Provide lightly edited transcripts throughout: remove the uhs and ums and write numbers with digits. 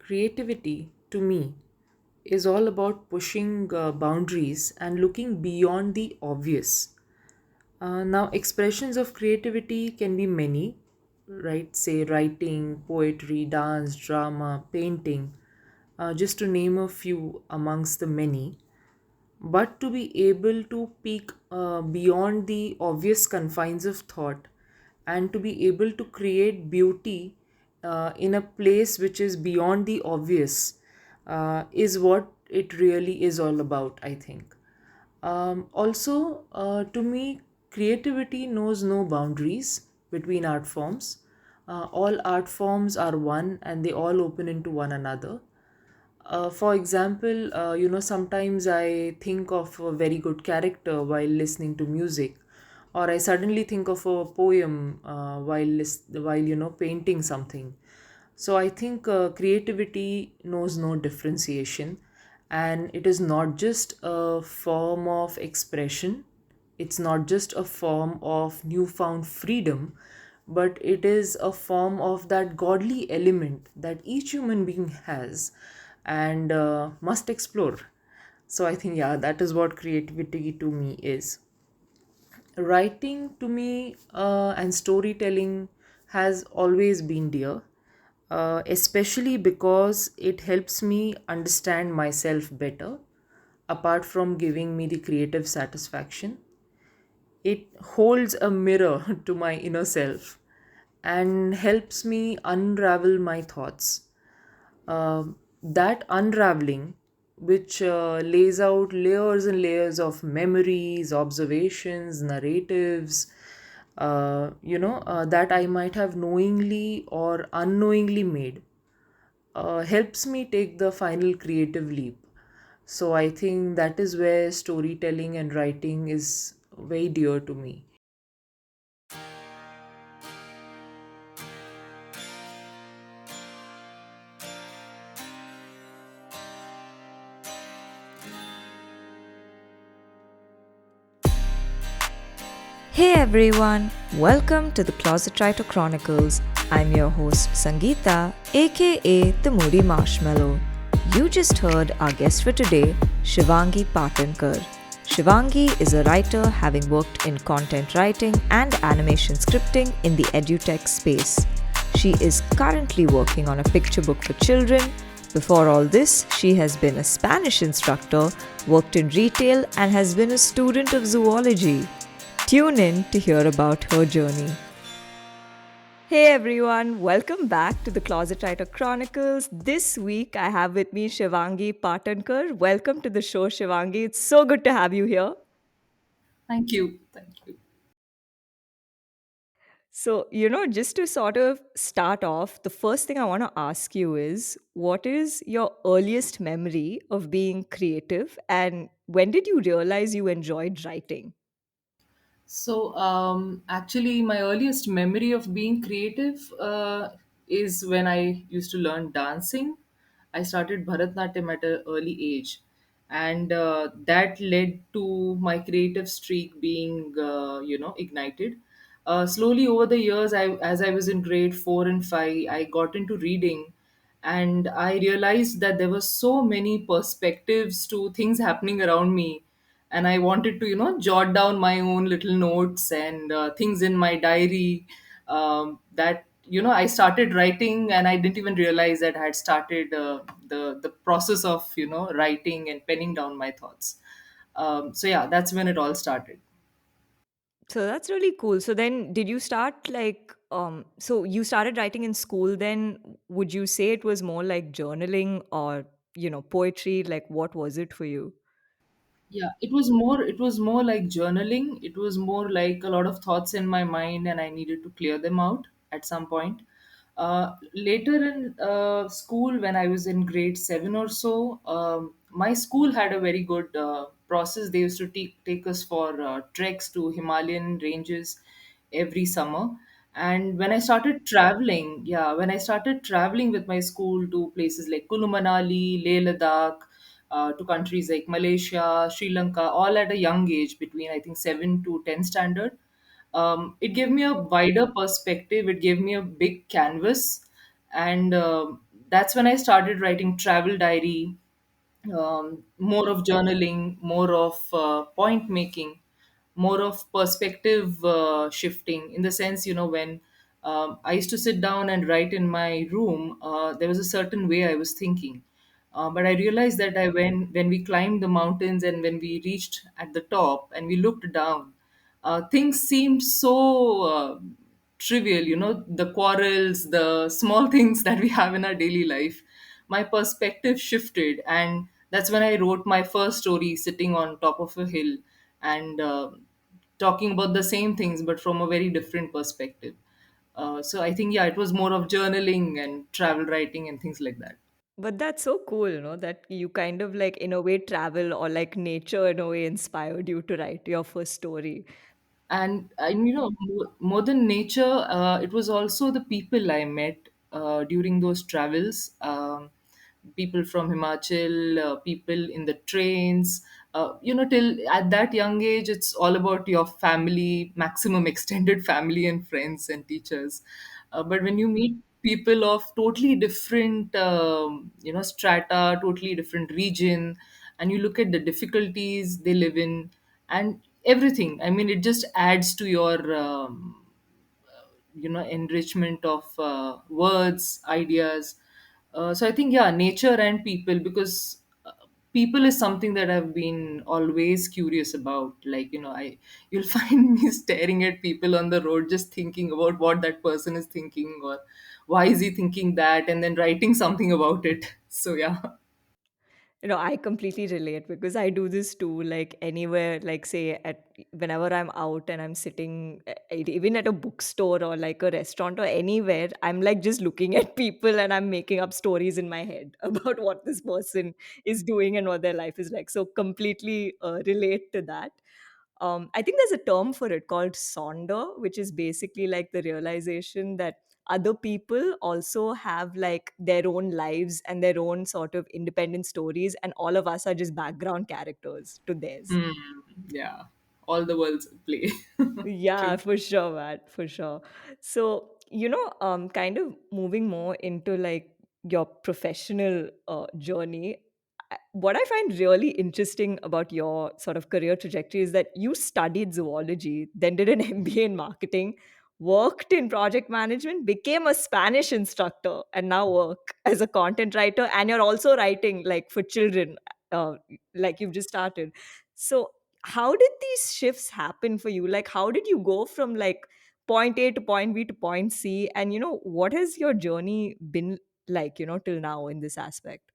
Creativity, to me, is all about pushing boundaries and looking beyond the obvious. Now, expressions of creativity can be many, right? Say writing, poetry, dance, drama, painting, just to name a few amongst the many. But to be able to peek beyond the obvious confines of thought and to be able to create beauty in a place which is beyond the obvious is what it really is all about, I think. Also, to me, creativity knows no boundaries between art forms. All art forms are one and they all open into one another. For example, sometimes I think of a very good character while listening to music, or I suddenly think of a poem while painting something. So I think creativity knows no differentiation, and it is not just a form of expression. It's not just a form of newfound freedom, but it is a form of that godly element that each human being has and must explore. So I think, yeah, that is what creativity to me is. Writing to me and storytelling has always been dear, especially because it helps me understand myself better. Apart from giving me the creative satisfaction, it holds a mirror to my inner self and helps me unravel my thoughts. That unraveling, which lays out layers and layers of memories, observations, narratives, that I might have knowingly or unknowingly made, helps me take the final creative leap. So I think that is where storytelling and writing is very dear to me. Hey everyone, welcome to the Closet Writer Chronicles. I'm your host Sangeeta, aka the Moody Marshmallow. You just heard our guest for today, Shivangi Patankar. Shivangi is a writer having worked in content writing and animation scripting in the edu-tech space. She is currently working on a picture book for children. Before all this, she has been a Spanish instructor, worked in retail, and has been a student of zoology. Tune in to hear about her journey. Hey everyone, welcome back to the Closet Writer Chronicles. This week I have with me Shivangi Patankar. Welcome to the show, Shivangi. It's so good to have you here. Thank you. Thank you. So, just to sort of start off, the first thing I want to ask you is what is your earliest memory of being creative and when did you realize you enjoyed writing? Actually, my earliest memory of being creative is when I used to learn dancing. I started Bharatnatyam at an early age, and that led to my creative streak being, ignited. Slowly over the years, as I was in grade 4 and 5, I got into reading, and I realized that there were so many perspectives to things happening around me, and I wanted to jot down my own little notes and things in my diary, that I started writing, and I didn't even realize that I had started the process of writing and penning down my thoughts. So yeah, that's when it all started. So that's really cool. So then did you start so you started writing in school then would you say it was more like journaling or poetry, like what was it for you? Yeah, it was more like journaling. It was more like a lot of thoughts in my mind, and I needed to clear them out at some point. Later in school, when I was in grade 7 or so, my school had a very good process. They used to take us for treks to Himalayan ranges every summer. And when I started traveling, yeah, when I started traveling with my school to places like Kulu Manali, Leh Ladakh, to countries like Malaysia, Sri Lanka, all at a young age, between I think 7 to 10 standard. It gave me a wider perspective. It gave me a big canvas, and that's when I started writing travel diary, more of journaling, more of point making, more of perspective shifting. In the sense, when I used to sit down and write in my room, there was a certain way I was thinking. But I realized that when we climbed the mountains and when we reached at the top and we looked down, things seemed so trivial, the quarrels, the small things that we have in our daily life. My perspective shifted, and that's when I wrote my first story, sitting on top of a hill and talking about the same things but from a very different perspective. So I think, yeah, it was more of journaling and travel writing and things like that. But that's so cool, that you kind of like in a way travel or like nature in a way inspired you to write your first story. And more than nature, it was also the people I met during those travels. People from Himachal, people in the trains. Till at that young age, it's all about your family, maximum extended family and friends and teachers. But when you meet people of totally different, strata, totally different region, and you look at the difficulties they live in and everything, I mean, it just adds to your enrichment of words, ideas. So I think, yeah, nature and people, because people is something that I've been always curious about. Like, you'll find me staring at people on the road, just thinking about what that person is thinking, or why is he thinking that, and then writing something about it. So yeah. I completely relate because I do this too. Like anywhere, like say at whenever I'm out and I'm sitting, even at a bookstore or like a restaurant or anywhere, I'm like just looking at people and I'm making up stories in my head about what this person is doing and what their life is like. So completely relate to that. I think there's a term for it called sonder, which is basically like the realization that other people also have like their own lives and their own sort of independent stories, and all of us are just background characters to theirs. Hmm. Yeah, all the worlds play. Yeah, True. for sure, Matt, for sure. So, kind of moving more into like your professional journey, what I find really interesting about your sort of career trajectory is that you studied zoology, then did an MBA in marketing, worked in project management, became a Spanish instructor, and now work as a content writer. And you're also writing like for children, uh, like you've just started. So, how did these shifts happen for you? Like, how did you go from like point A to point B to point C? And, what has your journey been like, till now in this aspect?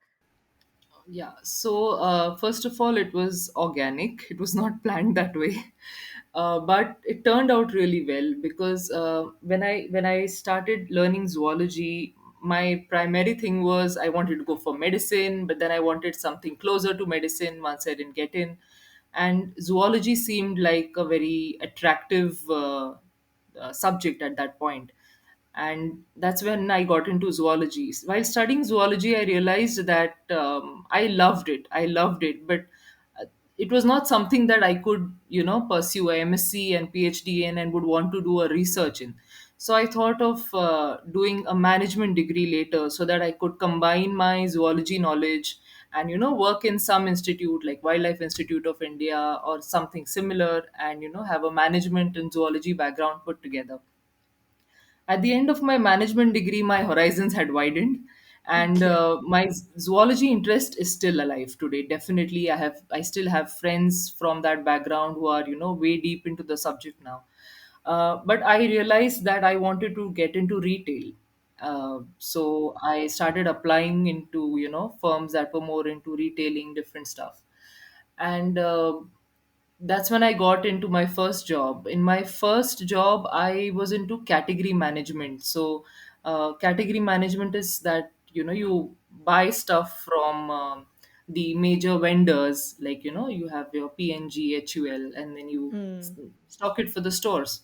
Yeah. So, first of all, it was organic. It was not planned that way, but it turned out really well because when I started learning zoology, my primary thing was I wanted to go for medicine, but then I wanted something closer to medicine once I didn't get in, and zoology seemed like a very attractive subject at that point. And that's when I got into zoology. While studying zoology, I realized that I loved it, but uh, it was not something that I could, pursue a MSc and PhD in and would want to do a research in. So I thought of doing a management degree later so that I could combine my zoology knowledge and, work in some institute like Wildlife Institute of India or something similar, and, have a management and zoology background put together. At the end of my management degree, my horizons had widened, and Okay. my zoology interest is still alive today. Definitely, I still have friends from that background who are, way deep into the subject now. But I realized that I wanted to get into retail. So I started applying into, firms that were more into retailing different stuff. And that's when I got into my first job. In my first job, I was into category management. So, category management is that, you buy stuff from the major vendors, like, you have your PNG, HUL, and then you Hmm. stock it for the stores.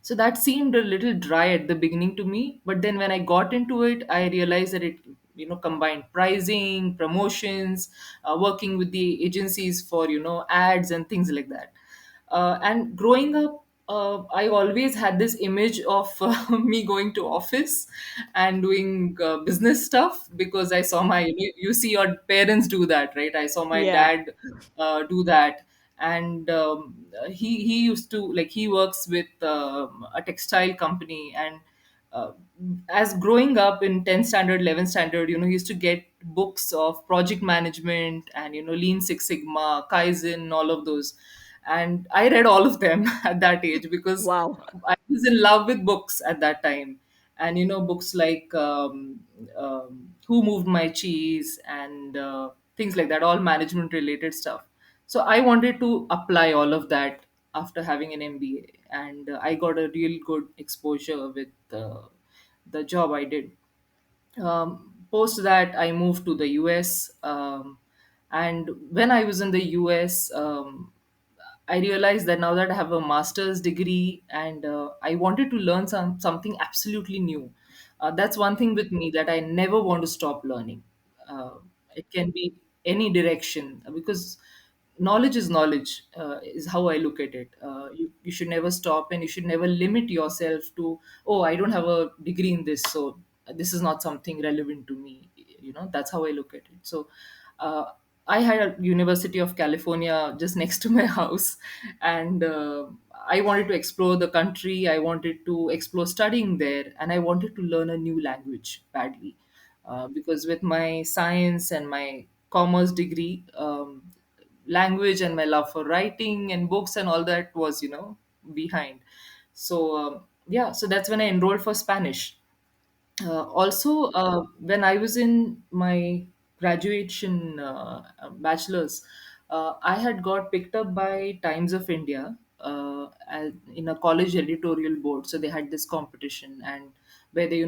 So that seemed a little dry at the beginning to me, but then when I got into it, I realized that it, combined pricing, promotions, working with the agencies for, ads and things like that. And growing up, I always had this image of me going to office and doing business stuff, because I saw you see your parents do that, right? I saw my Yeah. dad do that. And he used to, like, he works with a textile company. And uh, as growing up in 10th standard, 11th standard, he used to get books of project management and, Lean Six Sigma, Kaizen, all of those. And I read all of them at that age, because Wow. I was in love with books at that time. And books like Who Moved My Cheese, and things like that, all management related stuff. So I wanted to apply all of that after having an MBA, and I got a real good exposure with the job I did. Post that, I moved to the US. And when I was in the US, I realized that now that I have a master's degree, and I wanted to learn something absolutely new. That's one thing with me, that I never want to stop learning. Uh, it can be any direction, because knowledge is knowledge, is how I look at it. You should never stop, and you should never limit yourself to, oh, I don't have a degree in this, so this is not something relevant to me. That's how I look at it. So uh, I had a University of California just next to my house, and I wanted to explore the country. I wanted to explore studying there, and I wanted to learn a new language badly, because with my science and my commerce degree, language and my love for writing and books and all that was, behind. So yeah, so that's when I enrolled for Spanish. Also, when I was in my graduation bachelor's, I had got picked up by Times of India in a college editorial board. So they had this competition, and where they,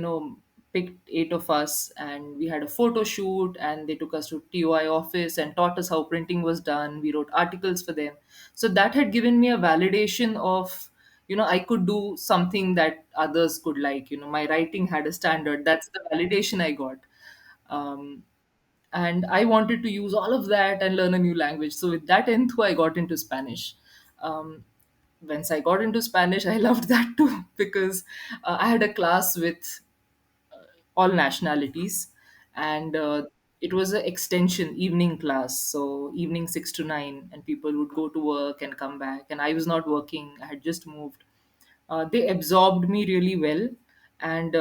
picked eight of us, and we had a photo shoot, and they took us to TOI office and taught us how printing was done. We wrote articles for them. So that had given me a validation of, I could do something that others could like. My writing had a standard. That's the validation I got. um, and I wanted to use all of that and learn a new language. So with that enthu, I got into Spanish. um, Once I got into Spanish, I loved that too, because I had a class with all nationalities. And it was an extension evening class, so evening 6 to 9, and people would go to work and come back, and I was not working, I had just moved. They absorbed me really well. And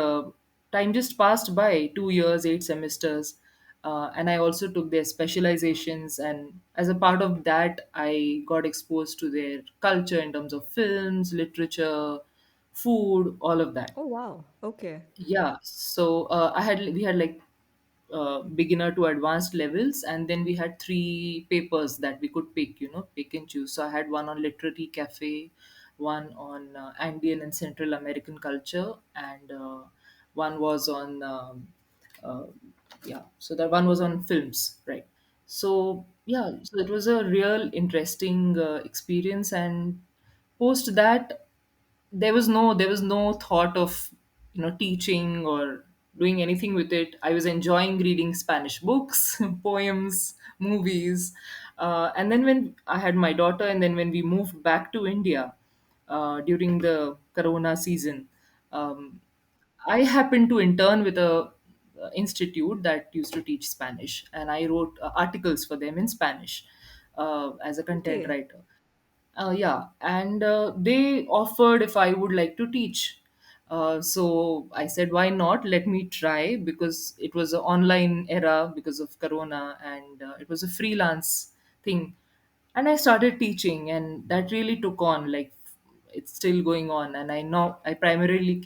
time just passed by, 2 years, 8 semesters. And I also took their specializations, and as a part of that, I got exposed to their culture in terms of films, literature, food, all of that. Oh, wow. Okay. Yeah, so we had like beginner to advanced levels, and then we had three papers that we could pick, pick and choose. So I had one on literary cafe, one on Andean and Central American culture, and one was on uh, yeah, so that one was on films, right? So yeah, so it was a real interesting experience. And post that, there was no thought of, teaching or doing anything with it. I was enjoying reading Spanish books, poems, movies. And then when I had my daughter, and then when we moved back to India during the corona season, um, I happened to intern with a institute that used to teach Spanish, and I wrote articles for them in Spanish as a content Okay. writer. Yeah, and they offered if I would like to teach. So I said, why not? Let me try, because it was an online era because of Corona, and it was a freelance thing. And I started teaching, and that really took on. Like, it's still going on, and I primarily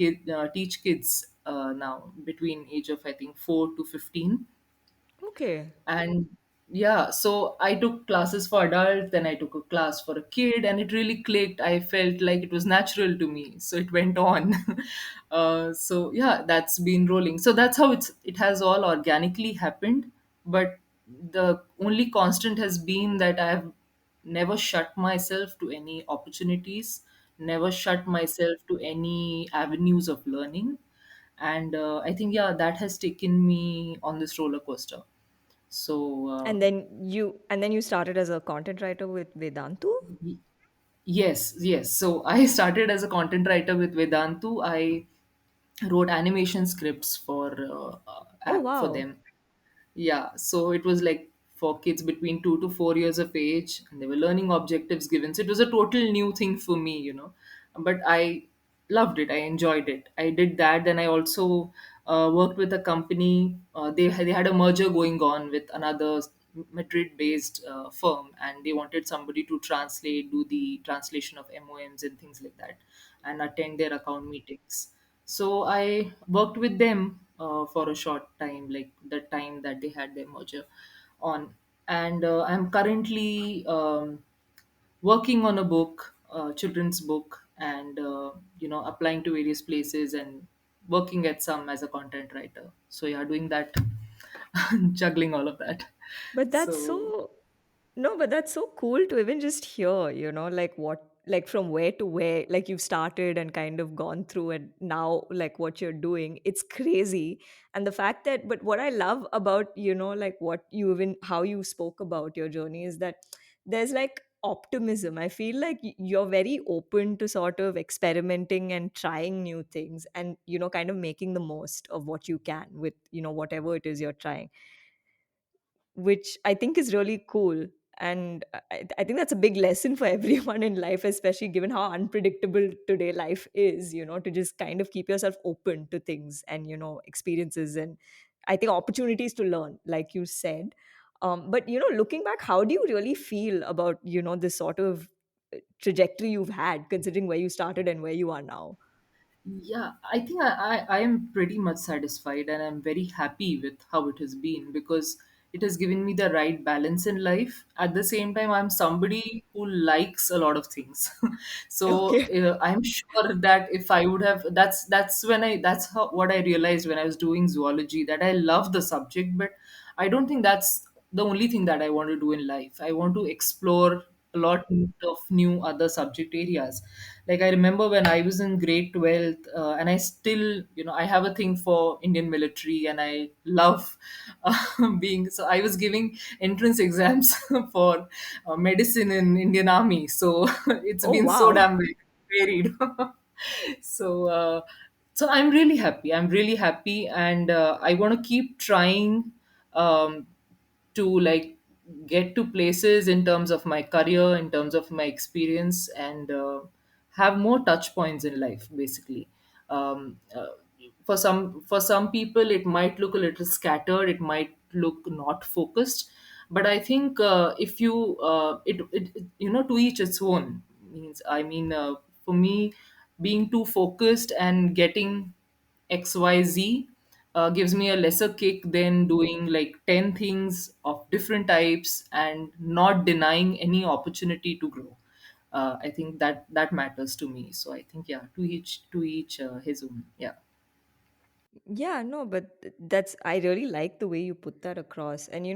teach kids now between age of, I think, 4 to 15. Okay. And yeah, so I took classes for adults, then I took a class for a kid, and it really clicked. I felt like it was natural to me, so it went on. So yeah, that's been rolling. So that's how it has all organically happened. But the only constant has been that I have never shut myself to any opportunities, never shut myself to any avenues of learning. And I think, yeah, that has taken me on this roller coaster. So And then you started as a content writer with Vedantu? Yes, yes. So I started as a content writer with Vedantu. I wrote animation scripts for Oh, app for wow. them. Yeah, so it was like for kids between 2 to 4 years of age, and they were learning objectives given. So it was a total new thing for me. But I loved it. I enjoyed it. I did that. Then I also worked with a company. They had a merger going on with another Madrid-based firm, and they wanted somebody to translate, do the translation of MOMs and things like that, and attend their account meetings. So I worked with them for a short time, like the time that they had their merger on. And I'm currently working on a book, children's book, and applying to various places and working at some as a content writer. So yeah, doing that, juggling all of that. But that's So so no, but that's so cool to even just hear, like like from where to where, like you've started and kind of gone through and now like what you're doing. It's crazy. And the fact that, but what I love about, like what you even, how you spoke about your journey is that there's like optimism. I feel like you're very open to sort of experimenting and trying new things and, kind of making the most of what you can with, whatever it is you're trying, which I think is really cool. And I think that's a big lesson for everyone in life, especially given how unpredictable today life is, to just kind of keep yourself open to things and, experiences and I think opportunities to learn, like you said. But, looking back, how do you really feel about, this sort of trajectory you've had, considering where you started and where you are now? yeah, I think I am pretty much satisfied, and I'm very happy with how it has been because it has given me the right balance in life. At the same time, I'm somebody who likes a lot of things. So Okay. I'm sure that if I would have, that's how what I realized when I was doing zoology, that I love the subject, but I don't think that's the only thing that I want to do in life. I want to explore a lot of new other subject areas. Like I remember when I was in grade 12th, and I still, I have a thing for Indian military, and I love being. So I was giving entrance exams for medicine in Indian Army. So it's Oh, been so wow. damn varied. so. So I'm really happy. I'm really happy, and I want to keep trying um, to like get to places in terms of my career, in terms of my experience, and have more touch points in life, basically. um, uh, for some people it might look a little scattered, it might look not focused, but I think if you to each its own. Means I mean, for me, being too focused and getting XYZ gives me a lesser kick than doing like 10 things of different types and not denying any opportunity to grow. I think that matters to me. So I think, yeah, to each his own. Yeah. Yeah, no, but that's, I really like the way you put that across. And,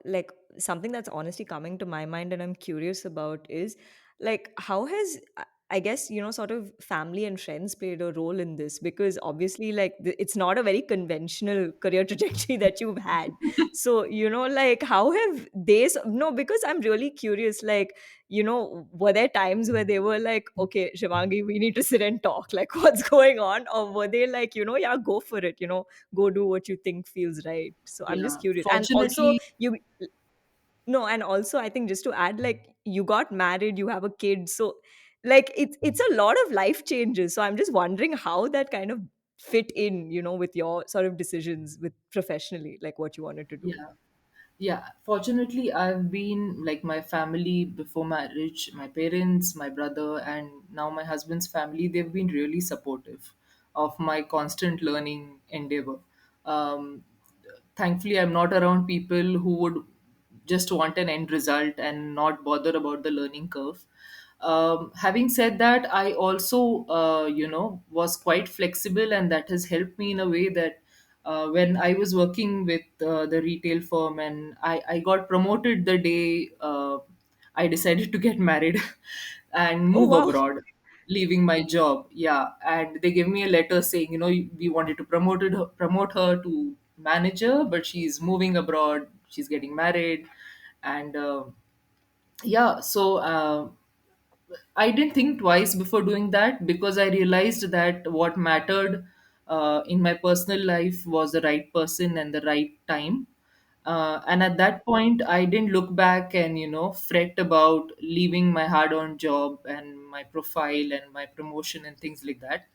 like something that's honestly coming to my mind and I'm curious about is like, how has, I guess, sort of family and friends played a role in this? Because obviously, like, it's not a very conventional career trajectory that you've had. So, like, how have they, no, because I'm really curious, like, were there times where they were like, okay, Shivangi, we need to sit and talk, like, what's going on? Or were they like, yeah, go for it, go do what you think feels right? So I'm just Yeah. curious. And also, Fortunately, no, and also, I think just to add, like, you got married, you have a kid. So, like, it's a lot of life changes. So I'm just wondering how that kind of fit in, with your sort of decisions with professionally, like what you wanted to do. yeah. Yeah, fortunately, I've been like my family before marriage, my parents, my brother, and now my husband's family, they've been really supportive of my constant learning endeavor. Um, Thankfully, I'm not around people who would just want an end result and not bother about the learning curve. Having said that, I also, was quite flexible, and that has helped me in a way that when I was working with the retail firm, and I got promoted the day I decided to get married and Oh, move wow. abroad, leaving my job. Yeah, and they gave me a letter saying, we wanted to promote her to manager, but she's moving abroad, she's getting married, and yeah. So. I didn't think twice before doing that, because I realized that what mattered in my personal life was the right person and the right time. And at that point, I didn't look back and, fret about leaving my hard earned job and my profile and my promotion and things like that,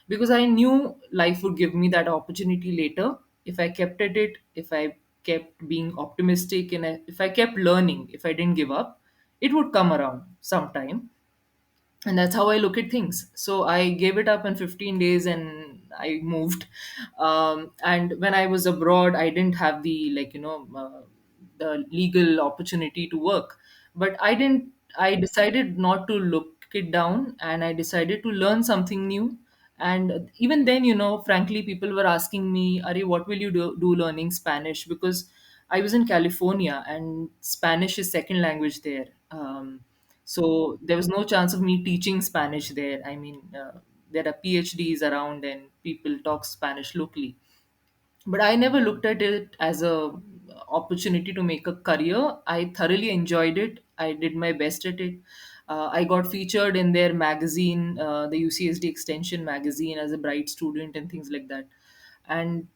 because I knew life would give me that opportunity later if I kept at it, if I kept being optimistic, and if I kept learning, if I didn't give up, it would come around sometime. And that's how I look at things. So I gave it up in 15 days and I moved. And when I was abroad, I didn't have the, the legal opportunity to work. But I decided not to look it down, and I decided to learn something new. And even then, frankly, people were asking me, Are, what will you do learning Spanish? Because I was in California and Spanish is second language there. So there was no chance of me teaching Spanish there. I mean, there are PhDs around and people talk Spanish locally, but I never looked at it as a opportunity to make a career. I thoroughly enjoyed it. I did my best at it. I got featured in their magazine, the UCSD Extension magazine, as a bright student and things like that. And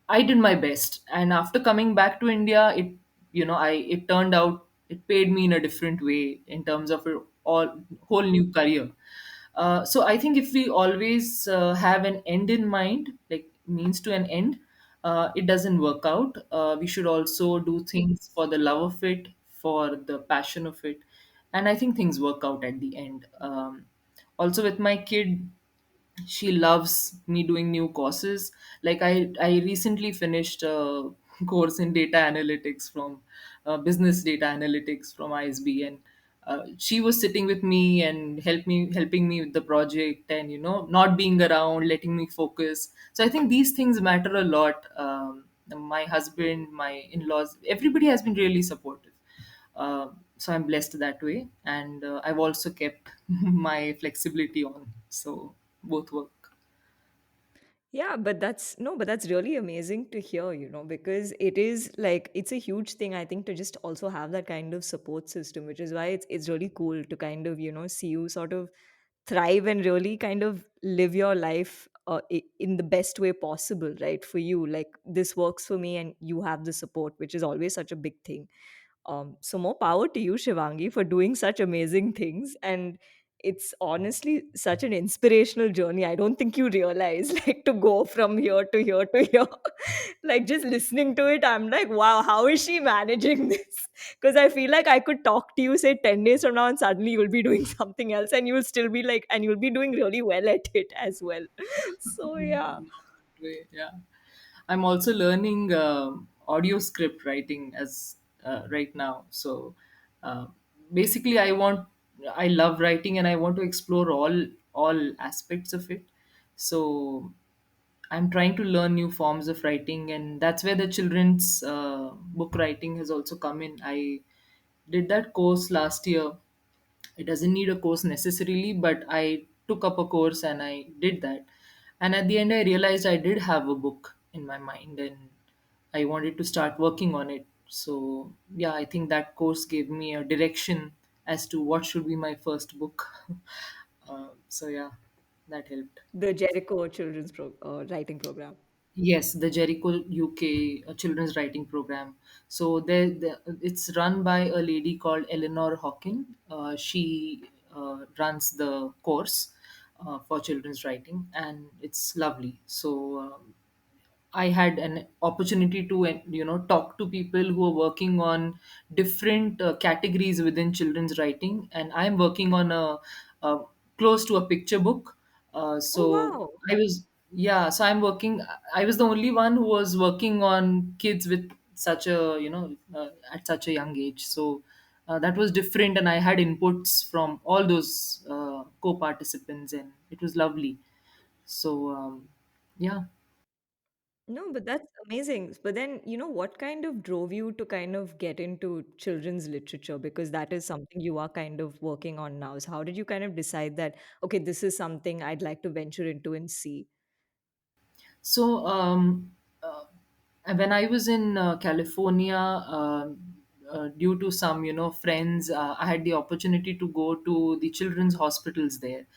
I did my best. And after coming back to India, it turned out it paid me in a different way in terms of a all whole new career. So I think if we always have an end in mind, like means to an end, it doesn't work out. We should also do things for the love of it, for the passion of it, and I think things work out at the end. Also, with my kid, she loves me doing new courses. Like I recently finished a course in data analytics from business data analytics from ISB, and she was sitting with me and helping me with the project, and not being around, letting me focus. So I think these things matter a lot. My husband, my in-laws, everybody has been really supportive. So I'm blessed that way, and I've also kept my flexibility on, so both work. Yeah, but that's no, but that's really amazing to hear, because it is like it's a huge thing, I think, to just also have that kind of support system, which is why it's really cool to kind of, see you sort of thrive and really kind of live your life in the best way possible, right? For you, like this works for me and you have the support, which is always such a big thing. So more power to you, Shivangi, for doing such amazing things. And it's honestly such an inspirational journey. I don't think you realize, like, to go from here to here to here. Like, just listening to it, I'm like, wow, how is she managing this? Because I feel like I could talk to you, say, 10 days from now, and suddenly you'll be doing something else, and you'll still be like, and you'll be doing really well at it as well. So, yeah. Way, yeah. I'm also learning audio script writing as right now. So uh, basically, I love writing and I want to explore all aspects of it. So I'm trying to learn new forms of writing, and that's where the children's book writing has also come in. I did that course last year. It doesn't need a course necessarily, but I took up a course and I did that. And at the end, I realized I did have a book in my mind and I wanted to start working on it. So, yeah, I think that course gave me a direction as to what should be my first book. So, yeah, that helped. The Jericho children's writing program. Yes, the Jericho UK children's writing program. So it's run by a lady called Eleanor Hawkin. She runs the course for children's writing, and it's lovely. So I had an opportunity to talk to people who are working on different categories within children's writing, and I'm working on a close to a picture book. Oh, So wow. I was yeah, so I'm working. I was the only one who was working on kids with such a at such a young age. So that was different, and I had inputs from all those co-participants, and it was lovely. So yeah. No, but that's amazing. But then, what kind of drove you to kind of get into children's literature? Because that is something you are kind of working on now. So, how did you kind of decide that, okay, this is something I'd like to venture into and see? So, when I was in California, due to some friends, I had the opportunity to go to the children's hospitals there.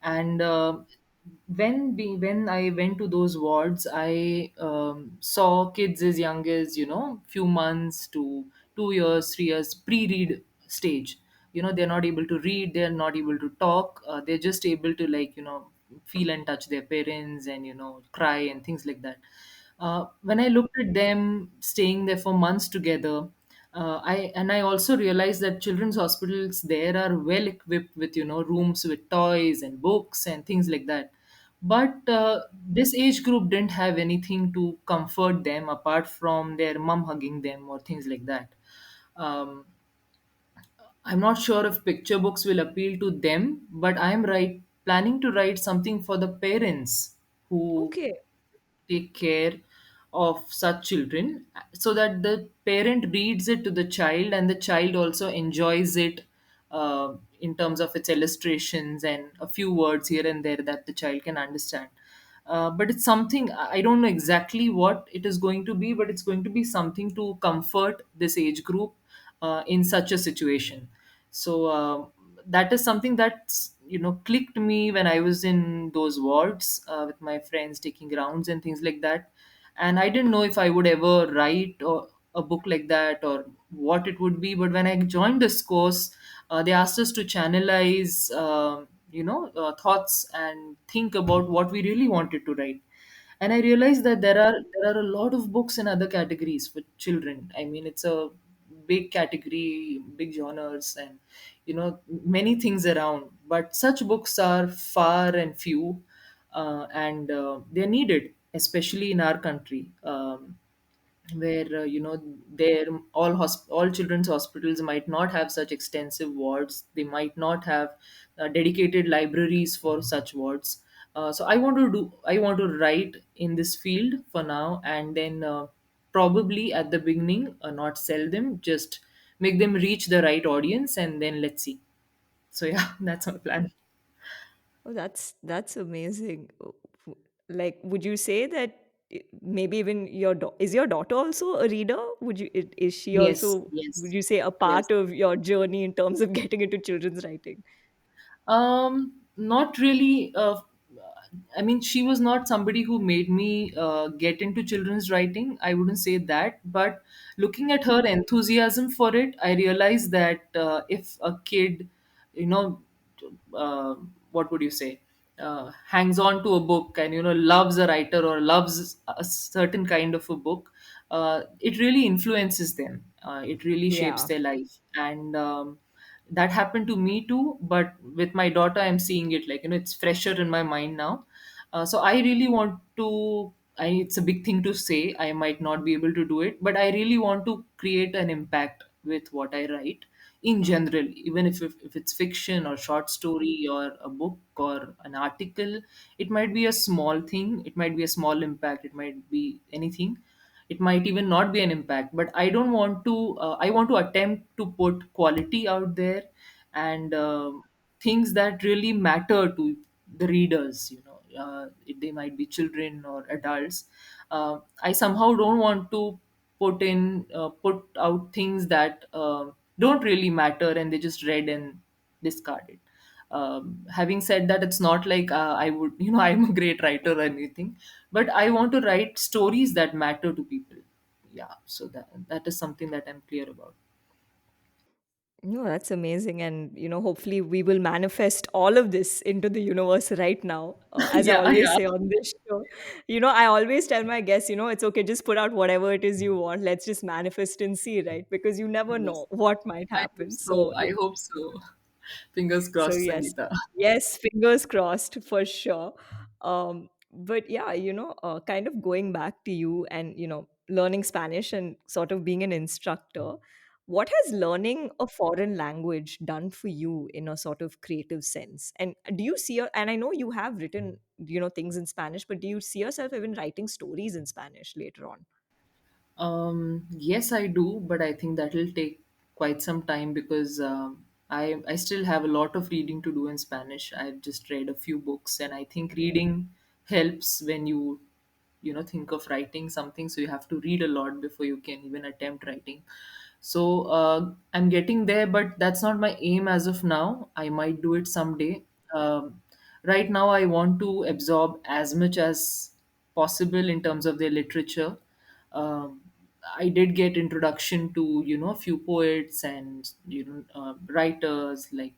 And when I went to those wards, I saw kids as young as few months to 2 years, 3 years, pre-read stage. They're not able to read, they're not able to talk, they're just able to, like, feel and touch their parents, and cry and things like that. When I looked at them staying there for months together, I also realized that children's hospitals there are well equipped with rooms with toys and books and things like that. But this age group didn't have anything to comfort them apart from their mom hugging them or things like that. Um, I'm not sure if picture books will appeal to them, but I'm planning to write something for the parents who Okay. take care of such children, so that the parent reads it to the child and the child also enjoys it, in terms of its illustrations and a few words here and there that the child can understand. But it's something, I don't know exactly what it is going to be, but it's going to be something to comfort this age group in such a situation. So that is something that's clicked me when I was in those wards with my friends taking rounds and things like that. And I didn't know if I would ever write a book like that or what it would be. But when I joined this course, they asked us to channelize thoughts and think about what we really wanted to write. And I realized that there are a lot of books in other categories for children. I mean, it's a big category, big genres, and many things around. But such books are far and few, and they're needed, especially in our country. Where there all children's hospitals might not have such extensive wards, they might not have dedicated libraries for such wards. So I want to write in this field for now, and then probably at the beginning, not sell them, just make them reach the right audience, and then let's see. So yeah, that's my plan. Oh, that's amazing. Like, would you say that maybe even is your daughter also a reader? Is she Yes, also, would yes, you say, a yes. part of your journey in terms of getting into children's writing? Not really. I mean, she was not somebody who made me get into children's writing. I wouldn't say that. But looking at her enthusiasm for it, I realized that if a kid, you know, what would you say, hangs on to a book and, loves a writer or loves a certain kind of a book, it really influences them. It really shapes Yeah. their life. And that happened to me too, but with my daughter I'm seeing it, like, it's fresher in my mind now. So I really want to, it's a big thing to say, I might not be able to do it, but I really want to create an impact with what I write in general, even if it's fiction or short story or a book or an article. It might be a small thing, it might be a small impact, it might be anything, it might even not be an impact, but I don't want to, I want to attempt to put quality out there, and things that really matter to the readers. They might be children or adults. I somehow don't want to put out things that don't really matter and they just read and discard it. Having said that, it's not like I would, I'm a great writer or anything, but I want to write stories that matter to people. Yeah, so that is something that I'm clear about. No, that's amazing. And, hopefully we will manifest all of this into the universe right now. As I Yeah, always yeah. say on this show, I always tell my guests, it's okay, just put out whatever it is you want. Let's just manifest and see, right? Because you never Yes, know what might I hope happen. so. I hope so. Fingers So crossed, yes, Sangeeta. yes, fingers crossed for sure. But yeah, kind of going back to you and learning Spanish and sort of being an instructor. What has learning a foreign language done for you in a sort of creative sense? And do you see, and I know you have written, things in Spanish, but do you see yourself even writing stories in Spanish later on? Yes, I do, but I think that will take quite some time because I still have a lot of reading to do in Spanish. I've just read a few books, and I think reading helps when you think of writing something. So you have to read a lot before you can even attempt writing. So I'm getting there, but that's not my aim as of now. I might do it someday. Right now, I want to absorb as much as possible in terms of their literature. Um, I did get introduction to a few poets and writers like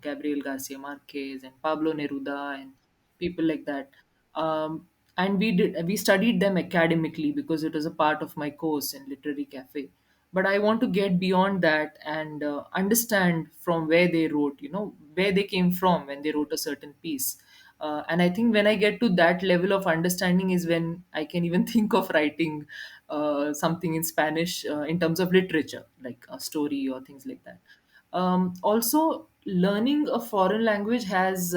Gabriel Garcia Marquez and Pablo Neruda and people like that. And we studied them academically because it was a part of my course in literary cafe. But I want to get beyond that and understand from where they wrote, where they came from when they wrote a certain piece. And I think when I get to that level of understanding is when I can even think of writing something in Spanish in terms of literature, like a story or things like that. Also, learning a foreign language has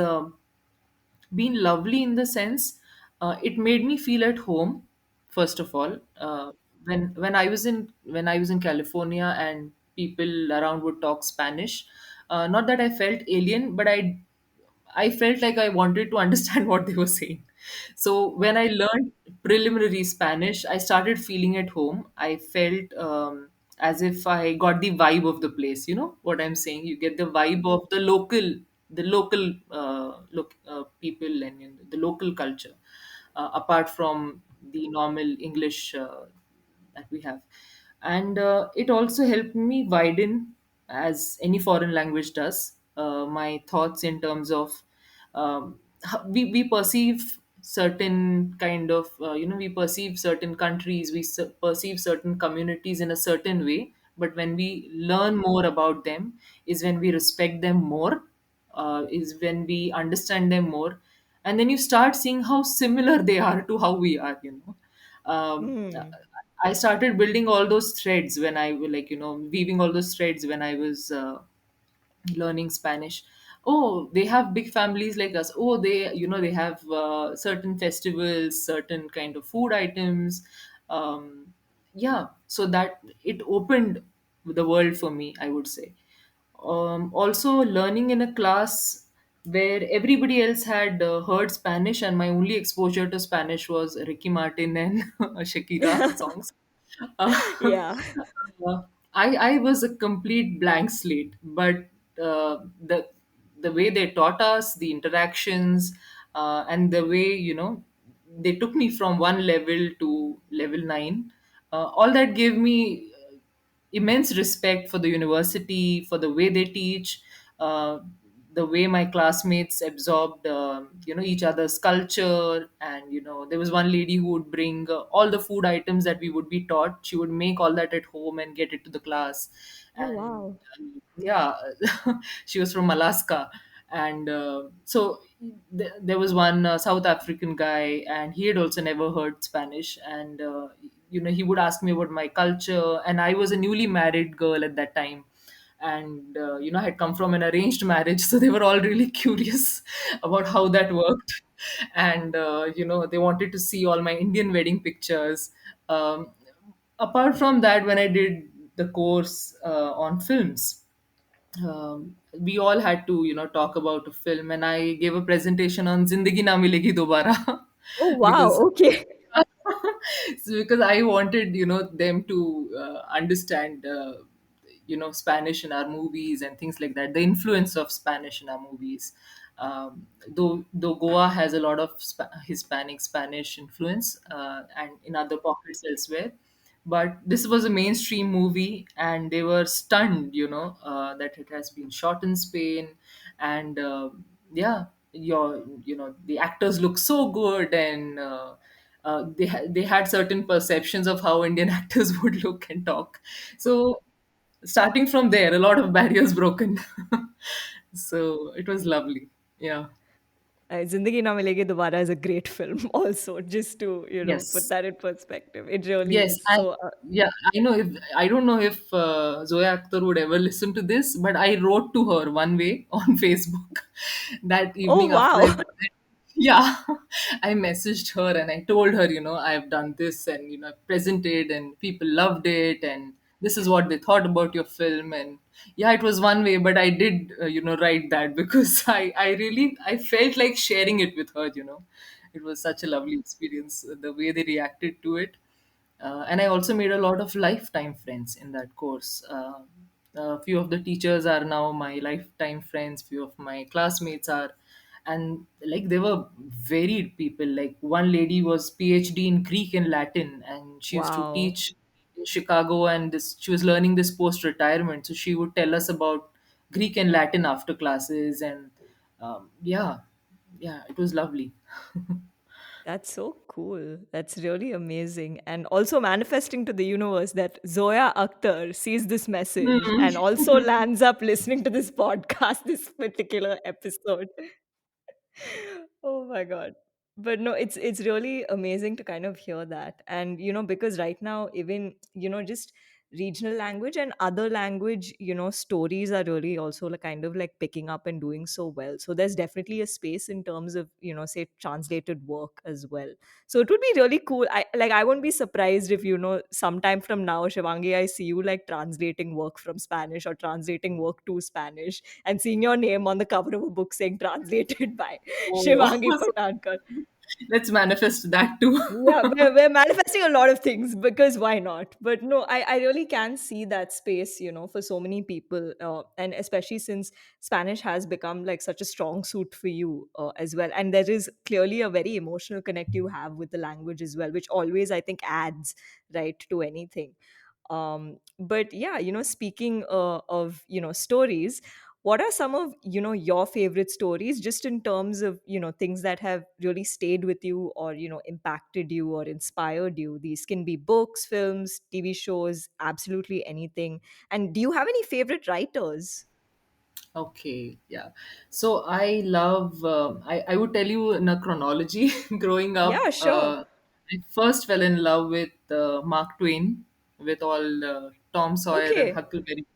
been lovely in the sense it made me feel at home. First of all, when I was in California and people around would talk Spanish, not that I felt alien, but I felt like I wanted to understand what they were saying. So when I learned preliminary Spanish, I started feeling at home. I felt as if I got the vibe of the place. You know what I'm saying? You get the vibe of the local people and the local culture, apart from the normal English that we have. And it also helped me widen, as any foreign language does, my thoughts in terms of we perceive certain kind of we perceive certain countries, perceive certain communities in a certain way, but when we learn more about them is when we respect them more, is when we understand them more, and then you start seeing how similar they are to how we are, Hmm. I started building all those threads when I like weaving all those threads when I was learning Spanish. Oh, they have big families like us. Oh, they have certain festivals, certain kind of food items. Yeah, so that it opened the world for me, I would say. Also, learning in a class where everybody else had heard Spanish, and my only exposure to Spanish was Ricky Martin and Shakira songs. Uh, Yeah. I was a complete blank slate, but the way they taught us, the interactions, and the way they took me from one level to level 9, all that gave me immense respect for the university, for the way they teach, uh, the way my classmates absorbed, each other's culture. And there was one lady who would bring all the food items that we would be taught. She would make all that at home and get it to the class. Oh, And wow. yeah, she was from Alaska. And so there was one South African guy, and he had also never heard Spanish. And he would ask me about my culture, and I was a newly married girl at that time. And I had come from an arranged marriage, so they were all really curious about how that worked. And they wanted to see all my Indian wedding pictures. Apart from that, when I did the course on films, we all had to talk about a film, and I gave a presentation on Zindagi Na Milegi Dobara. Oh, wow. because Okay. because I wanted them to understand Spanish in our movies and things like that, the influence of Spanish in our movies. Though Goa has a lot of Hispanic Spanish influence, and in other pockets elsewhere, but this was a mainstream movie, and they were stunned that it has been shot in Spain. And yeah, the actors look so good. And they had certain perceptions of how Indian actors would look and talk. So starting from there, a lot of barriers broken. So it was lovely. Yeah. Zindagi Na Milegi Dobara is a great film, also, just to, put Yes. that in perspective. It really Yes, is. So, yeah, I know. If I don't know if Zoya Akhtar would ever listen to this, but I wrote to her one way on Facebook that oh, evening after I wow. presented. Yeah, I messaged her and I told her, I've done this, and presented, and people loved it, and this is what they thought about your film. And yeah, it was one way, but I did, write that because I felt like sharing it with her. It was such a lovely experience, the way they reacted to it. And I also made a lot of lifetime friends in that course. A few of the teachers are now my lifetime friends. Few of my classmates are, and like they were varied people. Like one lady was PhD in Greek and Latin, and she used to Wow. teach in Chicago. And this she was learning this post retirement, so she would tell us about Greek and Latin after classes, and yeah, yeah, it was lovely. That's so cool. That's really amazing. And also manifesting to the universe that Zoya Akhtar sees this message and Mm. also lands up listening to this podcast, this particular episode. Oh my god. But no, it's really amazing to kind of hear that. And because right now even just regional language and other language stories are really also like kind of like picking up and doing so well. So there's definitely a space in terms of say translated work as well. So it would be really cool. I won't be surprised if sometime from now, Shivangi, I see you like translating work from Spanish or translating work to Spanish and seeing your name on the cover of a book saying translated by Oh, Shivangi Patankar. let's manifest that too. Yeah, we're manifesting a lot of things because why not? But no, I really can see that space, for so many people. And especially since Spanish has become like such a strong suit for you as well. And there is clearly a very emotional connect you have with the language as well, which always, I think, adds, right, to anything. But yeah, speaking of stories, what are some of your favorite stories, just in terms of things that have really stayed with you or impacted you or inspired you? These can be books, films, TV shows, absolutely anything. And do you have any favorite writers? Okay, yeah. So I love, I would tell you in a chronology. Growing Yeah, up, sure. I first fell in love with Mark Twain, with all Tom Sawyer and Okay. Huckleberry,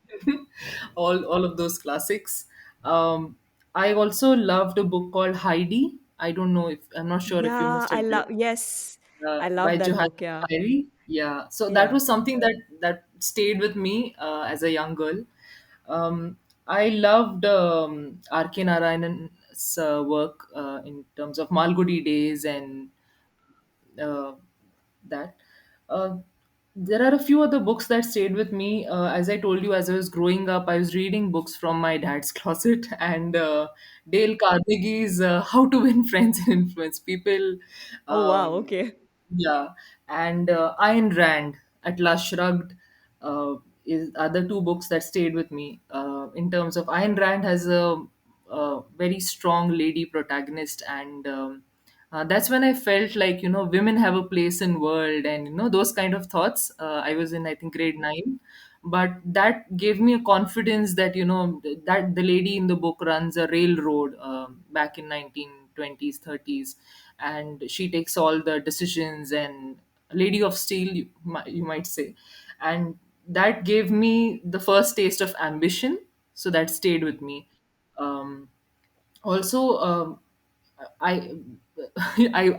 all of those classics. I also loved a book called Heidi. I don't know if, I'm not sure if you Yeah, must have read yes, I by love that Johannes book. Yeah. Hyrie. Yeah, so that Yeah. was something that stayed with me as a young girl. I loved R.K. Narayanan's work in terms of Malgudi Days and uh, that. Uh, there are a few other books that stayed with me. As I told you, as I was growing up, I was reading books from my dad's closet, and Dale Carnegie's How to Win Friends and Influence People. Oh wow, Um, okay. yeah, and Ayn Rand, Atlas Shrugged, is other two books that stayed with me. In terms of Ayn Rand has a very strong lady protagonist, and that's when I felt like women have a place in world, and those kind of thoughts. I was in, I think, grade 9, but that gave me a confidence that that the lady in the book runs a railroad back in 1920s 30s, and she takes all the decisions, and lady of steel, you might say. And that gave me the first taste of ambition, so that stayed with me. Also, I,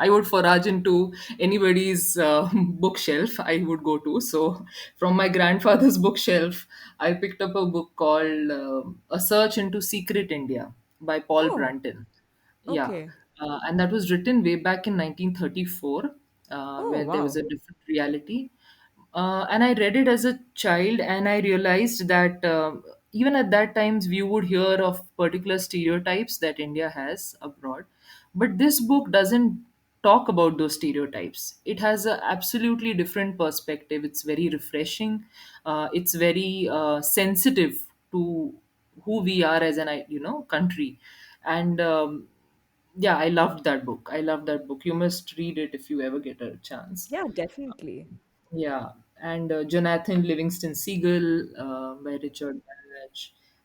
I would forage into anybody's bookshelf I would go to. So from my grandfather's bookshelf, I picked up a book called A Search into Secret India by Paul Oh, Brunton. Yeah, okay. and that was written way back in 1934, Oh where there was wow. a different reality. And I read it as a child, and I realized that even at that times we would hear of particular stereotypes that India has abroad, but this book doesn't talk about those stereotypes. It has a absolutely different perspective. It's very refreshing. It's very sensitive to who we are as an country, and yeah, I loved that book. I loved that book. You must read it if you ever get a chance. Yeah, definitely. Yeah, and Jonathan Livingston Seagull by Richard Bach,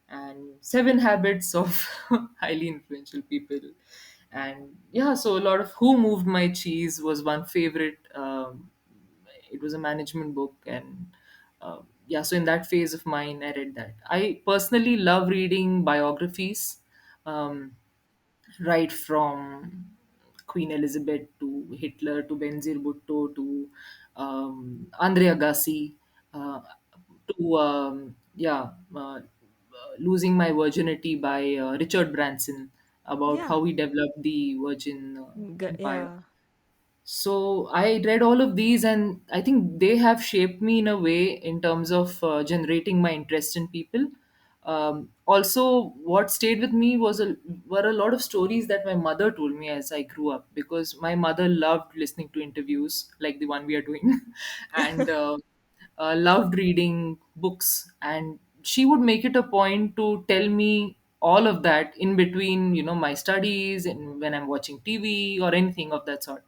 and Seven Habits of Highly Influential People. And yeah, so a lot of Who Moved My Cheese was one favorite. It was a management book, and yeah, so in that phase of mine, I read that. I personally love reading biographies. Um, right from Queen Elizabeth to Hitler to Benazir Bhutto to Andre Agassi to Losing My Virginity by Richard Branson, about Yeah. how he developed the Virgin Empire. Yeah. So I read all of these, and I think they have shaped me in a way in terms of generating my interest in people. Also, what stayed with me were a lot of stories that my mother told me as I grew up, because my mother loved listening to interviews like the one we are doing, and loved reading books, and she would make it a point to tell me all of that in between, my studies and when I'm watching TV or anything of that sort.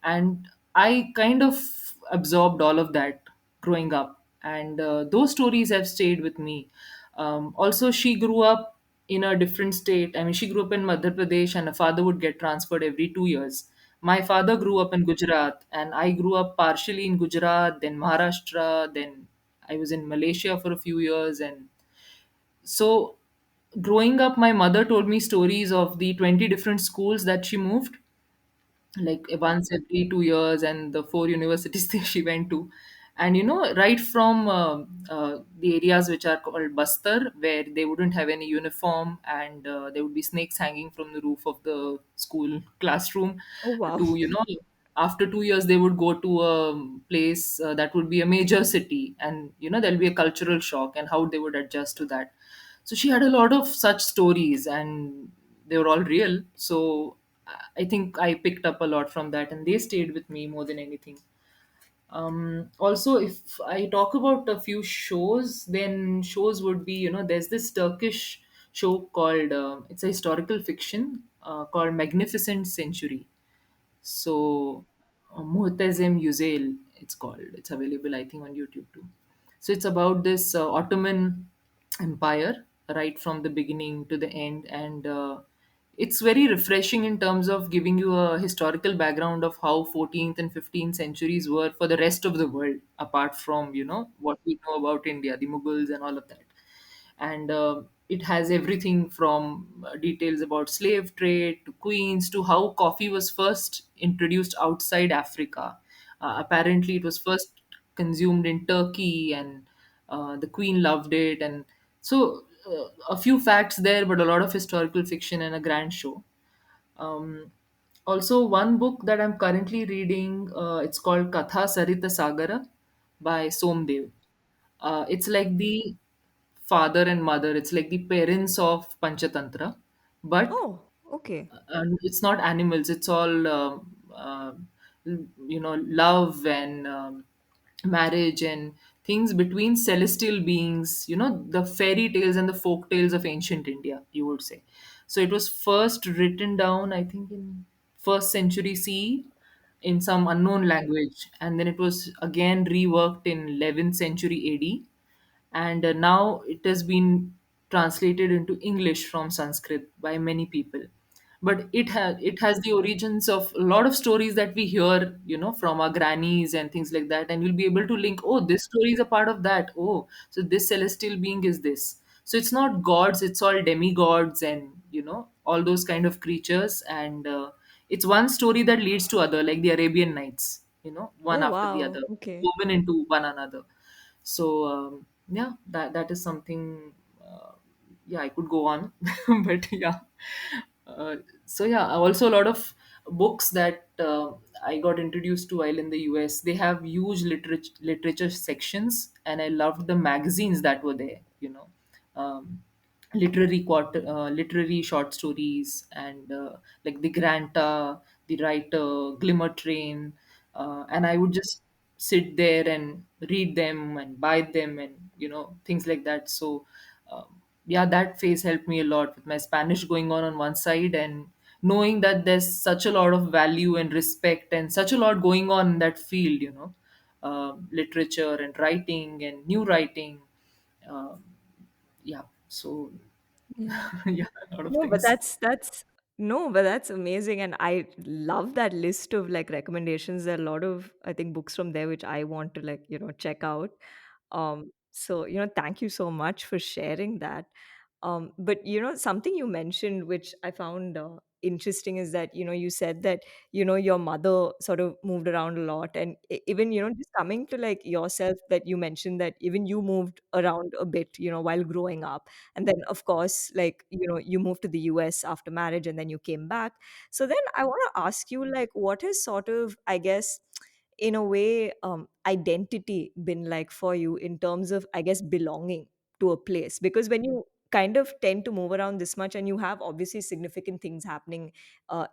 And I kind of absorbed all of that growing up, and those stories have stayed with me. Also, she grew up in a different state. I mean, she grew up in Madhya Pradesh, and her father would get transferred every 2 years. My father grew up in Gujarat, and I grew up partially in Gujarat, then Maharashtra, then I was in Malaysia for a few years. And so, growing up, my mother told me stories of the 20 different schools that she moved, like once every 2 years, and the four universities that she went to. And right from the areas which are called Bastar, where they wouldn't have any uniform, and there would be snakes hanging from the roof of the school classroom, Oh, wow. to after 2 years they would go to a place that would be a major city, and there'll be a cultural shock, and how they would adjust to that. So she had a lot of such stories, and they were all real. So I think I picked up a lot from that, and they stayed with me more than anything. Also, if I talk about a few shows, then shows would be, there's this Turkish show called, it's a historical fiction called Magnificent Century. So, Muhtazem Yüzel, it's called. It's available, I think, on YouTube too. So it's about this Ottoman Empire, right from the beginning to the end, and it's very refreshing in terms of giving you a historical background of how 14th and 15th centuries were for the rest of the world, apart from what we know about India, the Mughals, and all of that. And it has everything from details about slave trade to queens to how coffee was first introduced outside Africa. Apparently, it was first consumed in Turkey, and the queen loved it. And so, a few facts there, but a lot of historical fiction and a grand show. Um, Also, one book that I'm currently reading, it's called Katha Sarita Sagara by Somdev. It's like the father and mother, it's like the parents of Panchatantra, but Oh, okay. it's not animals, it's all love and marriage and things between celestial beings, the fairy tales and the folk tales of ancient India, you would say. So it was first written down, I think, in first century CE in some unknown language, and then it was again reworked in 11th century AD, and now it has been translated into English from Sanskrit by many people. But it has the origins of a lot of stories that we hear, from our grannies and things like that, and you'll be able to link, oh, this story is a part of that. Oh, so this celestial being is this. So it's not gods, it's all demigods, and all those kind of creatures, and it's one story that leads to other, like the Arabian Nights, one Oh, after the wow. other, Okay. woven into one another. So yeah, that is something. Yeah, I could go on, but yeah. Uh, so yeah, also a lot of books that I got introduced to while in the US. They have huge literature sections, and I loved the magazines that were there. Um, literary short stories, and like the Granta, the writer, Glimmer Train, and I would just sit there and read them and buy them, and things like that. So yeah, that phase helped me a lot with my Spanish going on one side, and knowing that there's such a lot of value and respect and such a lot going on in that field, literature and writing and new writing. um, yeah, so Yeah. yeah, a lot of No, but things. that's no, but that's amazing, and I love that list of like recommendations. There are a lot of I think books from there which I want to like check out. So thank you so much for sharing that. But something you mentioned which I found interesting is that, you said that, your mother sort of moved around a lot. And even, just coming to like yourself, that you mentioned that even you moved around a bit, while growing up. And then, of course, like, you moved to the US after marriage and then you came back. So then I want to ask you, like, what is sort of, I guess, in a way, identity been like for you in terms of, I guess, belonging to a place? Because when you kind of tend to move around this much and you have obviously significant things happening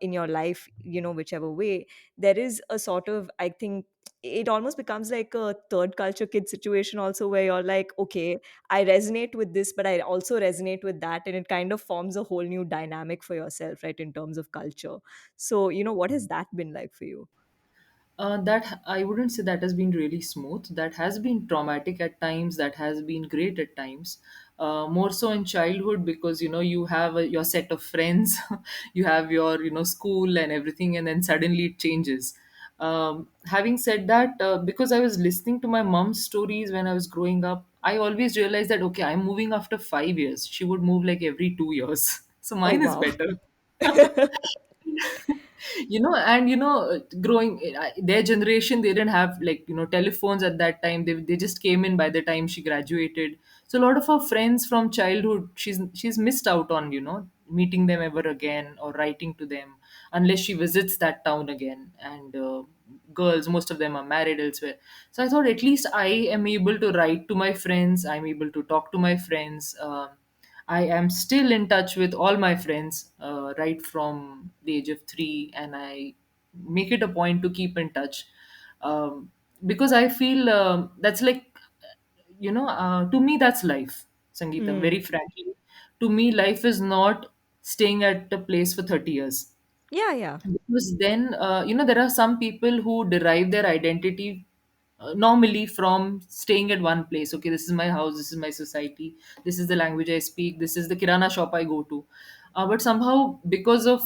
in your life, whichever way, there is a sort of, I think, it almost becomes like a third culture kid situation also, where you're like, okay, I resonate with this, but I also resonate with that, and it kind of forms a whole new dynamic for yourself, right, in terms of culture. So, what has that been like for you? That I wouldn't say that has been really smooth. That has been traumatic at times. That has been great at times. More so in childhood, because you have your set of friends, you have your school and everything, and then suddenly it changes. Having said that, because I was listening to my mom's stories when I was growing up, I always realized that okay, I'm moving after 5 years. She would move like every 2 years, so Oh, mine is wow. better. And growing their generation, they didn't have like telephones at that time. They just came in by the time she graduated. So a lot of her friends from childhood, she's missed out on meeting them ever again or writing to them, unless she visits that town again. And girls, most of them are married elsewhere. So I thought at least I am able to write to my friends, I'm able to talk to my friends. I am still in touch with all my friends right from the age of 3, and I make it a point to keep in touch, because I feel that's like, to me, that's life, Sangeeta, Hmm. very frankly. To me, life is not staying at a place for 30 years. Yeah, yeah. Because then, there are some people who derive their identity normally from staying at one place. Okay, this is my house, this is my society, this is the language I speak, this is the kirana shop I go to. But somehow, because of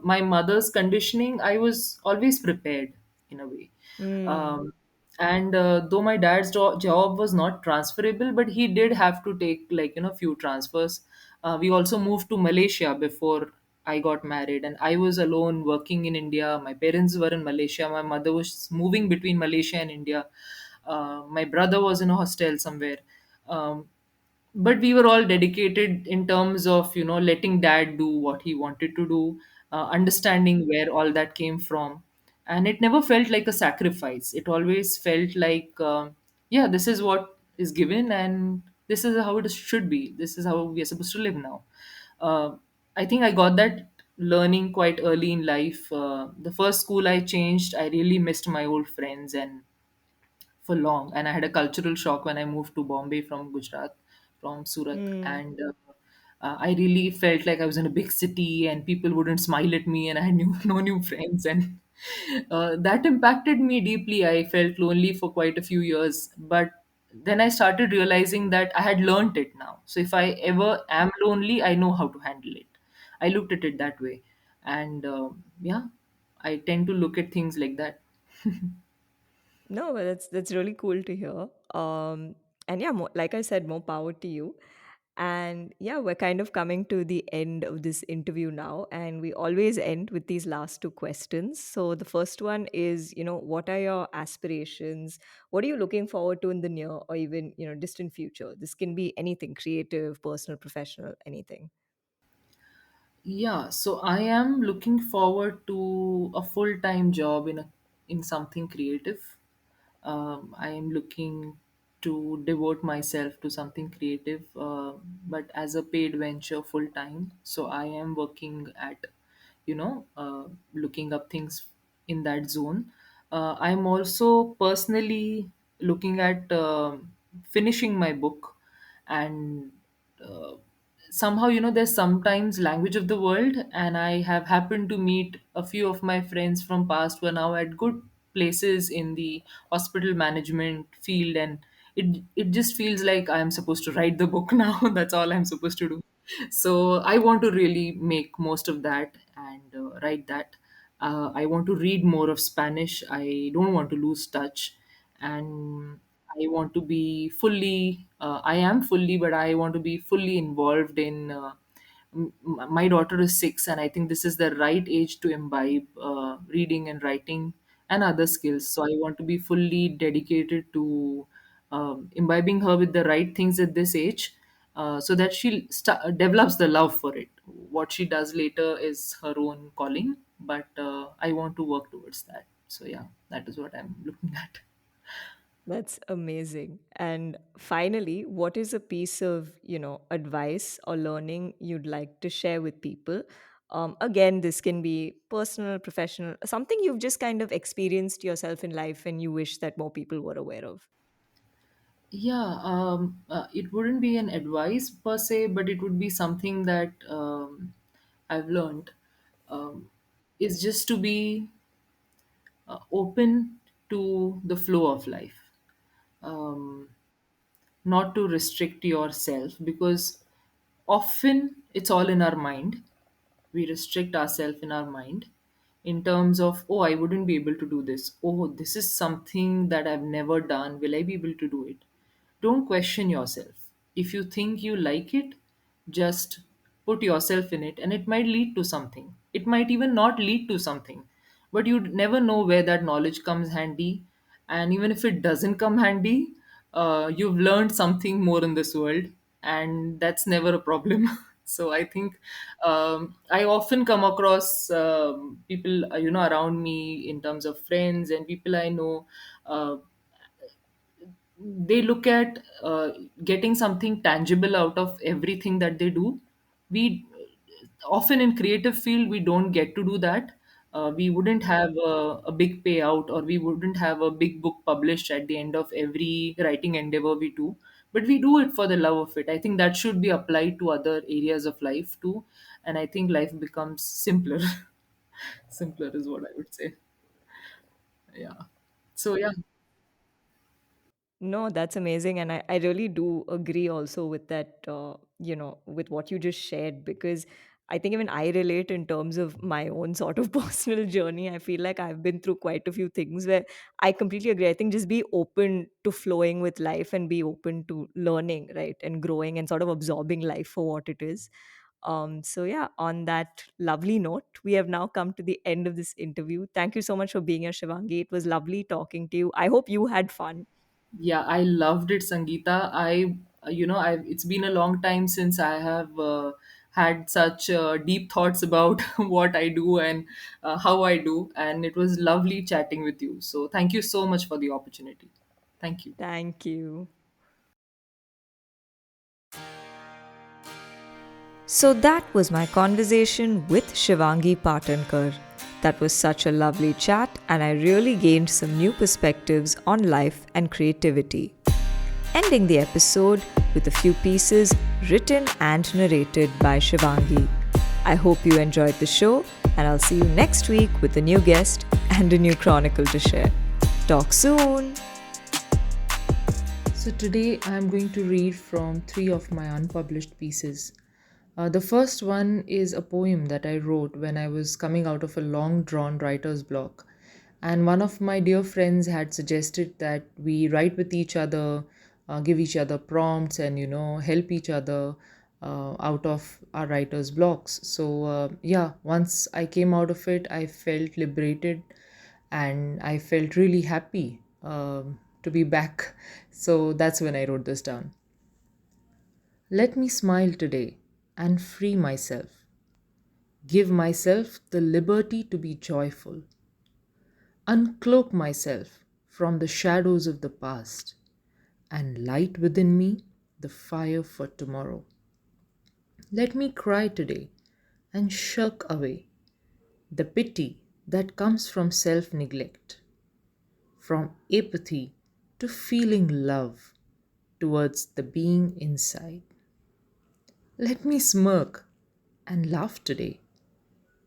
my mother's conditioning, I was always prepared in a way. Hmm. And though my dad's job was not transferable, but he did have to take like few transfers. We also moved to Malaysia before I got married, and I was alone working in India. My parents were in Malaysia. My mother was moving between Malaysia and India. My brother was in a hostel somewhere. Um, but we were all dedicated in terms of letting dad do what he wanted to do, understanding where all that came from. And it never felt like a sacrifice. It always felt like, yeah, this is what is given, and this is how it should be. This is how we are supposed to live now. uh, I think I got that learning quite early in life. The first school I changed, I really missed my old friends and for long, and I had a cultural shock when I moved to Bombay from Gujarat, from Surat. Hmm. And I really felt like I was in a big city and people wouldn't smile at me, and I had no new friends. And that impacted me deeply. I felt lonely for quite a few years, but then I started realizing that I had learned it now. So if I ever am lonely, I know how to handle it. I looked at it that way. And yeah, I tend to look at things like that. No, but that's really cool to hear. And yeah, more, like I said, more power to you. And yeah, we're kind of coming to the end of this interview now, and we always end with these last two questions. So the first one is, what are your aspirations? What are you looking forward to in the near or even, distant future? This can be anything, creative, personal, professional, anything. Yeah, so I am looking forward to a full-time job in something creative. I am looking to devote myself to something creative, but as a paid venture full time. So I am working at, looking up things in that zone. I'm also personally looking at finishing my book. And uh, somehow, there's sometimes language of the world, and I have happened to meet a few of my friends from past who are now at good places in the hospital management field. And it just feels like I'm supposed to write the book now. That's all I'm supposed to do. So I want to really make most of that and write that. I want to read more of Spanish. I don't want to lose touch. And I want to be fully, I am fully, but I want to be fully involved in my daughter is 6, and I think this is the right age to imbibe reading and writing and other skills. So I want to be fully dedicated to imbibing her with the right things at this age, so that she develops the love for it. What she does later is her own calling, but I want to work towards that. So yeah, that is what I'm looking at. That's amazing. And finally, what is a piece of, advice or learning you'd like to share with people? Again, this can be personal, professional, something you've just kind of experienced yourself in life and you wish that more people were aware of. Yeah, it wouldn't be an advice per se, but it would be something that I've learned, um, is just to be open to the flow of life, um, not to restrict yourself, because often it's all in our mind. We restrict ourselves in our mind in terms of, oh, I wouldn't be able to do this. Oh, this is something that I've never done. Will I be able to do it? Don't question yourself. If you think you like it, just put yourself in it, and it might lead to something. It might even not lead to something, but you never know where that knowledge comes handy. And even if it doesn't come handy, you've learned something more in this world, and that's never a problem. So I think I often come across people, around me, in terms of friends and people I know. They look at getting something tangible out of everything that they do. We often, in creative field, we don't get to do that. We wouldn't have a big payout, or we wouldn't have a big book published at the end of every writing endeavor we do, but we do it for the love of it. I think that should be applied to other areas of life too, and I think life becomes simpler. Simpler is what I would say. Yeah. So yeah. No, that's amazing. And I really do agree also with that, with what you just shared, because I think even I relate in terms of my own sort of personal journey. I feel like I've been through quite a few things where I completely agree. I think just be open to flowing with life and be open to learning, right? And growing and sort of absorbing life for what it is. So yeah, on that lovely note, we have now come to the end of this interview. Thank you so much for being here, Shivangi. It was lovely talking to you. I hope you had fun. Yeah, I loved it, Sangeeta. It's been a long time since I have had such deep thoughts about what I do and how I do, and it was lovely chatting with you. So thank you so much for the opportunity. Thank you. Thank you. So that was my conversation with Shivangi Patankar. That was such a lovely chat, and I really gained some new perspectives on life and creativity. Ending the episode with a few pieces written and narrated by Shivangi. I hope you enjoyed the show, and I'll see you next week with a new guest and a new chronicle to share. Talk soon! So today I'm going to read from three of my unpublished pieces. The first one is a poem that I wrote when I was coming out of a long drawn writer's block. And one of my dear friends had suggested that we write with each other, give each other prompts, and help each other out of our writer's blocks. So, yeah, once I came out of it, I felt liberated, and I felt really happy to be back. So that's when I wrote this down. Let me smile today and free myself. Give myself the liberty to be joyful. Uncloak myself from the shadows of the past and light within me the fire for tomorrow. Let me cry today and shirk away the pity that comes from self neglect, from apathy to feeling love towards the being inside. Let me smirk and laugh today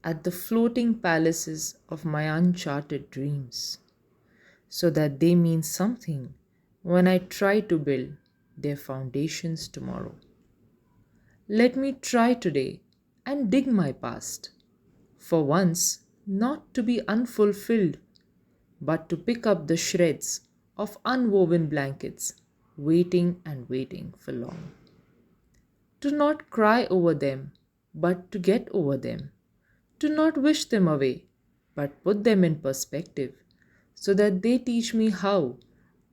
at the floating palaces of my uncharted dreams, so that they mean something when I try to build their foundations tomorrow. Let me try today and dig my past, for once not to be unfulfilled, but to pick up the shreds of unwoven blankets, waiting and waiting for long. To not cry over them, but to get over them, to not wish them away, but put them in perspective, so that they teach me how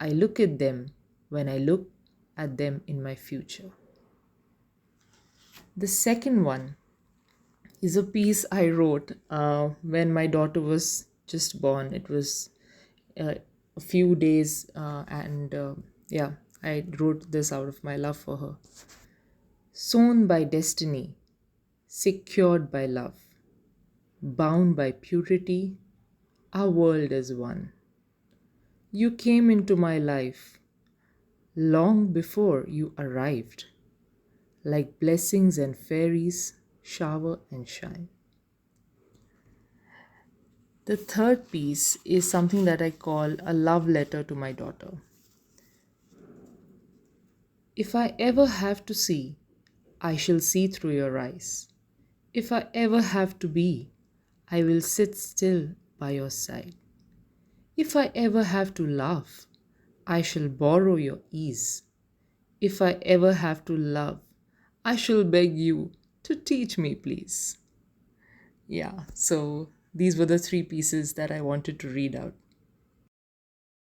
I look at them when I look at them in my future. The second one is a piece I wrote when my daughter was just born. It was a few days, and yeah, I wrote this out of my love for her. Sown by destiny, secured by love, bound by purity, our world is one. You came into my life long before you arrived, like blessings and fairies shower and shine. The third piece is something that I call a love letter to my daughter. If I ever have to see, I shall see through your eyes. If I ever have to be, I will sit still by your side. If I ever have to laugh, I shall borrow your ease. If I ever have to love, I shall beg you to teach me, please. Yeah, so these were the three pieces that I wanted to read out.